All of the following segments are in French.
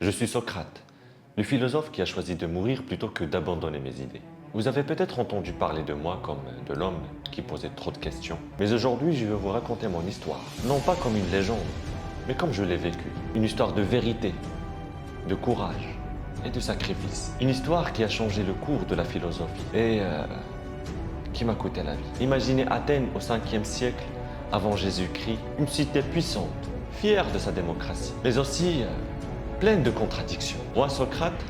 Je suis Socrate, le philosophe qui a choisi de mourir plutôt que d'abandonner mes idées. Vous avez peut-être entendu parler de moi comme de l'homme qui posait trop de questions. Mais aujourd'hui, je vais vous raconter mon histoire. Non pas comme une légende, mais comme je l'ai vécue. Une histoire de vérité, de courage et de sacrifice. Une histoire qui a changé le cours de la philosophie et qui m'a coûté la vie. Imaginez Athènes au 5e siècle avant Jésus-Christ, une cité puissante, fière de sa démocratie, mais aussi pleine de contradictions. Moi, Socrate,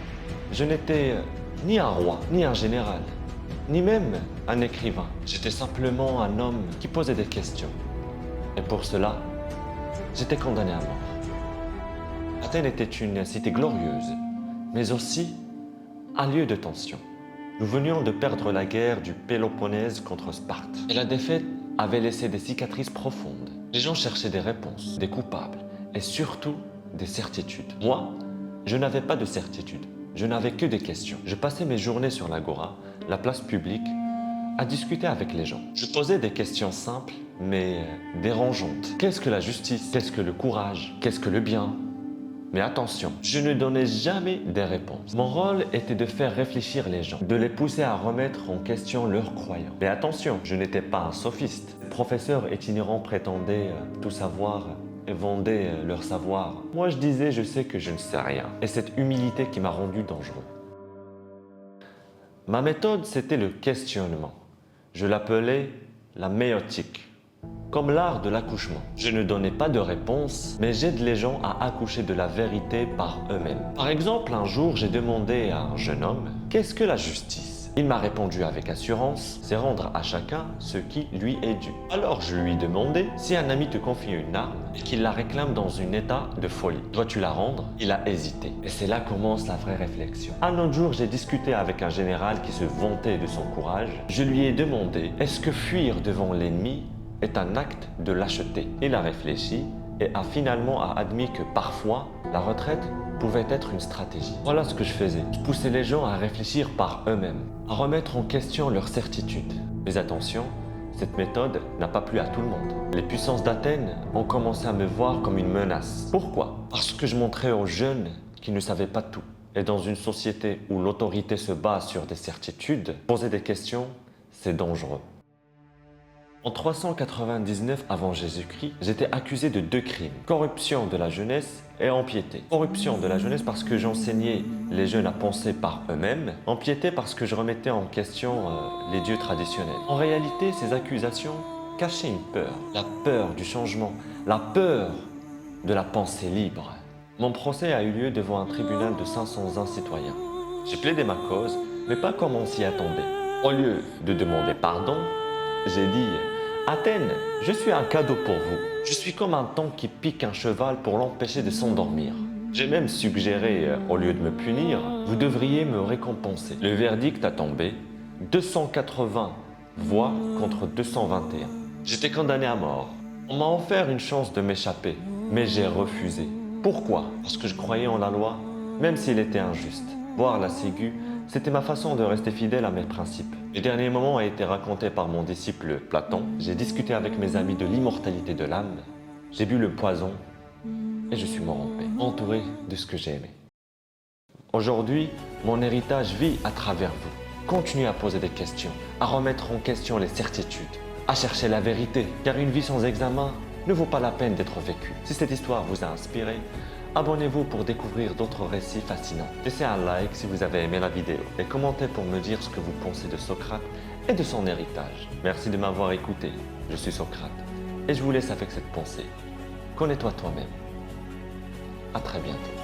je n'étais ni un roi, ni un général, ni même un écrivain. J'étais simplement un homme qui posait des questions. Et pour cela, j'étais condamné à mort. Athènes était une cité glorieuse, mais aussi un lieu de tension. Nous venions de perdre la guerre du Péloponnèse contre Sparte. Et la défaite avait laissé des cicatrices profondes. Les gens cherchaient des réponses, des coupables, et surtout des certitudes. Moi, je n'avais pas de certitude. Je n'avais que des questions. Je passais mes journées sur l'agora, la place publique, à discuter avec les gens. Je posais des questions simples, mais dérangeantes. Qu'est-ce que la justice? Qu'est-ce que le courage? Qu'est-ce que le bien? Mais attention, je ne donnais jamais des réponses. Mon rôle était de faire réfléchir les gens, de les pousser à remettre en question leurs croyances. Mais attention, je n'étais pas un sophiste. Les professeurs itinérants prétendaient tout savoir et vendaient leur savoir. Moi, je disais, je sais que je ne sais rien. Et cette humilité qui m'a rendu dangereux. Ma méthode, c'était le questionnement. Je l'appelais la méotique. Comme l'art de l'accouchement. Je ne donnais pas de réponse, mais j'aide les gens à accoucher de la vérité par eux-mêmes. Par exemple, un jour, j'ai demandé à un jeune homme « Qu'est-ce que la justice ?» Il m'a répondu avec assurance « C'est rendre à chacun ce qui lui est dû. » Alors je lui ai demandé « Si un ami te confie une arme et qu'il la réclame dans un état de folie, dois-tu la rendre ?» Il a hésité. Et c'est là commence la vraie réflexion. Un autre jour, j'ai discuté avec un général qui se vantait de son courage. Je lui ai demandé « Est-ce que fuir devant l'ennemi est un acte de lâcheté ?» Il a réfléchi et a finalement admis que parfois, la retraite pouvait être une stratégie. Voilà ce que je faisais. Je poussais les gens à réfléchir par eux-mêmes, à remettre en question leurs certitudes. Mais attention, cette méthode n'a pas plu à tout le monde. Les puissances d'Athènes ont commencé à me voir comme une menace. Pourquoi? Parce que je montrais aux jeunes qui ne savaient pas tout. Et dans une société où l'autorité se base sur des certitudes, poser des questions, c'est dangereux. En 399 avant Jésus-Christ, j'étais accusé de 2 crimes. Corruption de la jeunesse et empiété. Corruption de la jeunesse parce que j'enseignais les jeunes à penser par eux-mêmes. Empiété parce que je remettais en question les dieux traditionnels. En réalité, ces accusations cachaient une peur. La peur du changement. La peur de la pensée libre. Mon procès a eu lieu devant un tribunal de 501 citoyens. J'ai plaidé ma cause, mais pas comme on s'y attendait. Au lieu de demander pardon, j'ai dit « Athènes, je suis un cadeau pour vous. Je suis comme un tank qui pique un cheval pour l'empêcher de s'endormir. » J'ai même suggéré, au lieu de me punir, vous devriez me récompenser. Le verdict a tombé, 280 voix contre 221. J'étais condamné à mort. On m'a offert une chance de m'échapper, mais j'ai refusé. Pourquoi? Parce que je croyais en la loi, même s'il était injuste. Boire la ciguë, c'était ma façon de rester fidèle à mes principes. Le dernier moment a été raconté par mon disciple Platon. J'ai discuté avec mes amis de l'immortalité de l'âme. J'ai bu le poison et je suis mort en paix, entouré de ce que j'ai aimé. Aujourd'hui, mon héritage vit à travers vous. Continuez à poser des questions, à remettre en question les certitudes, à chercher la vérité, car une vie sans examen ne vaut pas la peine d'être vécue. Si cette histoire vous a inspiré, abonnez-vous pour découvrir d'autres récits fascinants. Laissez un like si vous avez aimé la vidéo et commentez pour me dire ce que vous pensez de Socrate et de son héritage. Merci de m'avoir écouté. Je suis Socrate et je vous laisse avec cette pensée. Connais-toi toi-même. À très bientôt.